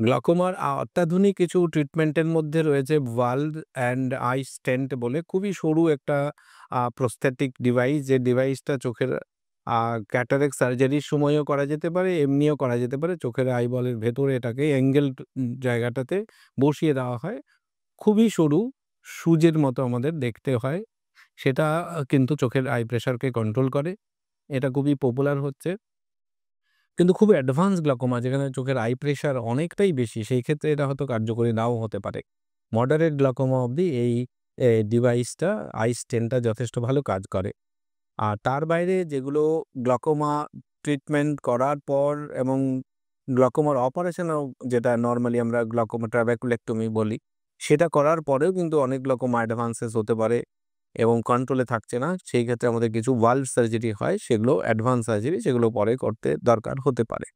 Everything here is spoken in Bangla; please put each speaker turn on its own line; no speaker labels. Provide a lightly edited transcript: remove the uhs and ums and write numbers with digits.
গ্লকোমার অত্যাধুনিক কিছু ট্রিটমেন্টের মধ্যে রয়েছে ভালভ অ্যান্ড আই স্টেন্ট বলে খুবই সরু একটা প্রস্থেটিক ডিভাইস, যে ডিভাইসটা চোখের ক্যাটারেক্ট সার্জারির সময়ও করা যেতে পারে, এমনিও করা যেতে পারে। চোখের আইবলের ভেতরে এটাকে অ্যাঙ্গেলড জায়গাটাতে বসিয়ে দেওয়া হয়। খুবই সরু, সুচের মতো আমাদের দেখতে হয়। সেটা কিন্তু চোখের আই প্রেশারকে কন্ট্রোল করে। এটা খুবই পপুলার হচ্ছে। কিন্তু খুব অ্যাডভান্স গ্লাকোমা যেখানে চোখের আই প্রেশার অনেকটাই বেশি, সেই ক্ষেত্রে এটা হয়তো কার্যকরী নাও হতে পারে। মডারেট গ্লাকোমা অবধি এই ডিভাইসটা, আই স্টেনটা যথেষ্ট ভালো কাজ করে। আর তার বাইরে যেগুলো গ্লাকোমা ট্রিটমেন্ট করার পর এবং গ্লাকোমার অপারেশনও, যেটা নরমালি আমরা গ্লাকোমা ট্রাবেকুলেক্টমি বলি, সেটা করার পরেও কিন্তু অনেক গ্লাকোমা অ্যাডভান্সেস হতে পারে এবং কন্ট্রোলে থাকছে না। সেই ক্ষেত্রে আমাদের কিছু ভালভ সার্জারি হয়, সেগুলো অ্যাডভান্স সার্জারি, সেগুলো পরে করতে দরকার হতে পারে।